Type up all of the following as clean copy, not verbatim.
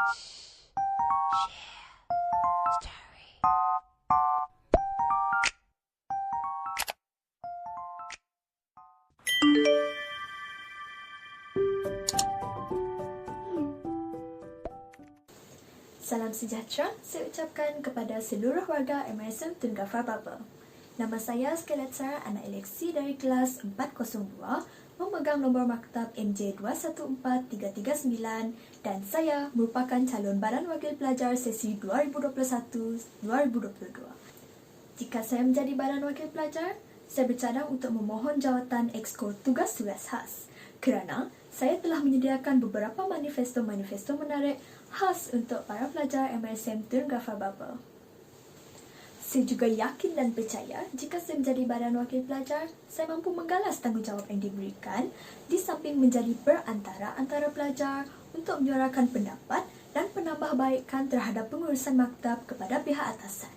Salam sejahtera saya ucapkan kepada seluruh warga MRSM Tun Gafar Baba. Nama saya Scarlett Sarah, anak eleksi dari kelas 402, memegang nombor maktab MJ214339 dan saya merupakan calon Badan Wakil Pelajar sesi 2021-2022. Jika saya menjadi Badan Wakil Pelajar, saya bercadang untuk memohon jawatan Exco tugas-tugas khas kerana saya telah menyediakan beberapa manifesto-manifesto menarik khas untuk para pelajar MRSM Tun Gafar Baba. Saya juga yakin dan percaya jika saya menjadi Badan Wakil Pelajar, saya mampu menggalas tanggungjawab yang diberikan di samping menjadi perantara antara pelajar untuk menyuarakan pendapat dan penambahbaikan terhadap pengurusan maktab kepada pihak atasan.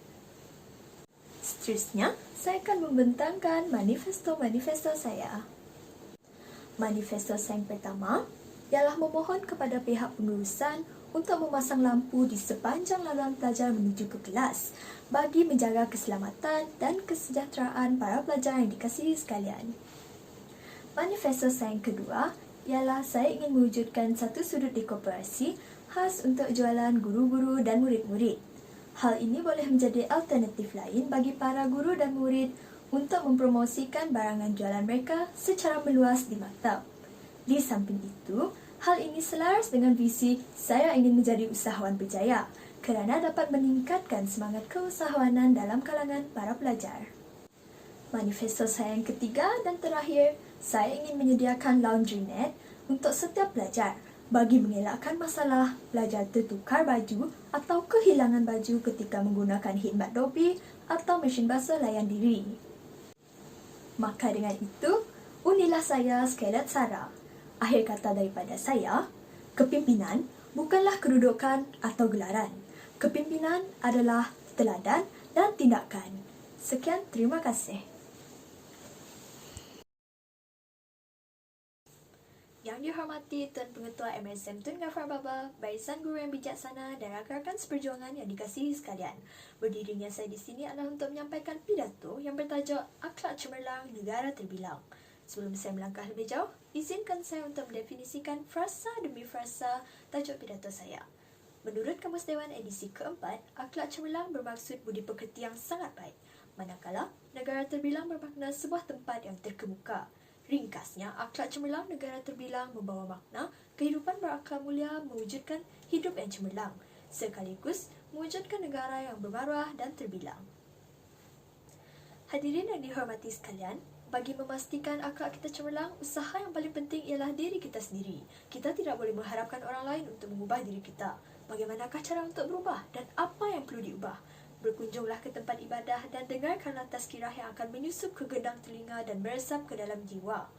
Seterusnya, saya akan membentangkan manifesto-manifesto saya. Manifesto saya yang pertama ialah memohon kepada pihak pengurusan untuk memasang lampu di sepanjang laluan pelajar menuju ke kelas bagi menjaga keselamatan dan kesejahteraan para pelajar yang dikasihi sekalian. Manifesto saya yang kedua ialah saya ingin mewujudkan satu sudut dekorasi khas untuk jualan guru-guru dan murid-murid. Hal ini boleh menjadi alternatif lain bagi para guru dan murid untuk mempromosikan barangan jualan mereka secara meluas di maktab. Di samping itu, hal ini selaras dengan visi saya ingin menjadi usahawan berjaya kerana dapat meningkatkan semangat keusahawanan dalam kalangan para pelajar. Manifesto saya yang ketiga dan terakhir, saya ingin menyediakan laundry net untuk setiap pelajar bagi mengelakkan masalah pelajar tertukar baju atau kehilangan baju ketika menggunakan khidmat dobi atau mesin basuh layan diri. Maka dengan itu, unilah saya Scarlett Sarah. Akhir kata daripada saya, kepimpinan bukanlah kedudukan atau gelaran. Kepimpinan adalah teladan dan tindakan. Sekian, terima kasih. Yang dihormati Tuan Pengetua MRSM Tun Gafar Baba, barisan guru yang bijaksana dan rakan-rakan seperjuangan yang dikasihi sekalian. Berdirinya saya di sini adalah untuk menyampaikan pidato yang bertajuk Akhlak Cemerlang Negara Terbilang. Sebelum saya melangkah lebih jauh, izinkan saya untuk mendefinisikan frasa demi frasa tajuk pidato saya. Menurut Kamus Dewan edisi keempat, akhlak cemerlang bermaksud budi pekerti yang sangat baik, manakala negara terbilang bermakna sebuah tempat yang terkemuka. Ringkasnya, akhlak cemerlang negara terbilang membawa makna kehidupan berakhlak mulia mewujudkan hidup yang cemerlang, sekaligus mewujudkan negara yang bermaruah dan terbilang. Hadirin yang dihormati sekalian, bagi memastikan akhlak kita cemerlang, usaha yang paling penting ialah diri kita sendiri. Kita tidak boleh mengharapkan orang lain untuk mengubah diri kita. Bagaimanakah cara untuk berubah dan apa yang perlu diubah? Berkunjunglah ke tempat ibadah dan dengarkanlah tazkirah yang akan menyusup ke gendang telinga dan meresap ke dalam jiwa.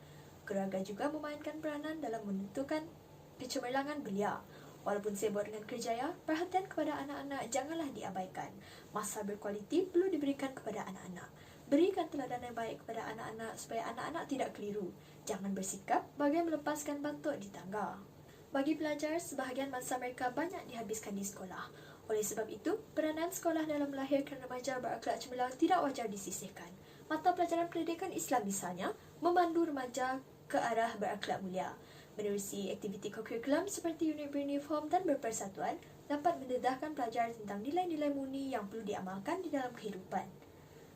Keluarga juga memainkan peranan dalam menentukan kecemerlangan belia. Walaupun sibuk dengan kerjaya, perhatian kepada anak-anak janganlah diabaikan. Masa berkualiti perlu diberikan kepada anak-anak. Berikan teladan yang baik kepada anak-anak supaya anak-anak tidak keliru. Jangan bersikap bagai melepaskan batuk di tangga. Bagi pelajar, sebahagian masa mereka banyak dihabiskan di sekolah. Oleh sebab itu, peranan sekolah dalam melahirkan remaja berakhlak cemerlang tidak wajar disisihkan. Mata pelajaran pendidikan Islam misalnya, memandu remaja ke arah berakhlak mulia. Menerusi aktiviti kokurikulum seperti unit beruniform dan berpersatuan dapat mendedahkan pelajar tentang nilai-nilai murni yang perlu diamalkan di dalam kehidupan.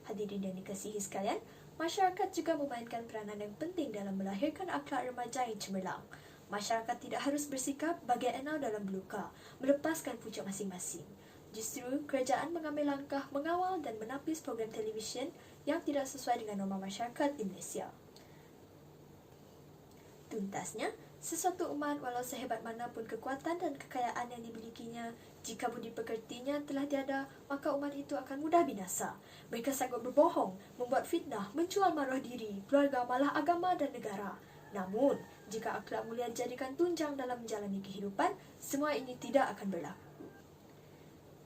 Hadirin yang dikasihi sekalian, masyarakat juga memainkan peranan yang penting dalam melahirkan akhlak remaja yang cemerlang. Masyarakat tidak harus bersikap bagai enau dalam beluka, melepaskan pucuk masing-masing. Justru, kerajaan mengambil langkah mengawal dan menapis program televisyen yang tidak sesuai dengan norma masyarakat di Malaysia. Tuntasnya, sesuatu umat walau sehebat manapun kekuatan dan kekayaan yang dimilikinya, jika budi pekertinya telah tiada, maka umat itu akan mudah binasa. Mereka sanggup berbohong, membuat fitnah, menjual maruah diri, keluarga, malah agama dan negara. Namun, jika akhlak mulia dijadikan tunjang dalam menjalani kehidupan, semua ini tidak akan berlaku.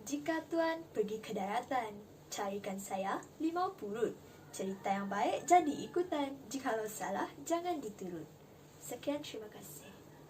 Jika tuan pergi ke daratan, carikan saya 5 purut. Cerita yang baik jadi ikutan. Jikalau salah, jangan diturut. Sekian, terima kasih.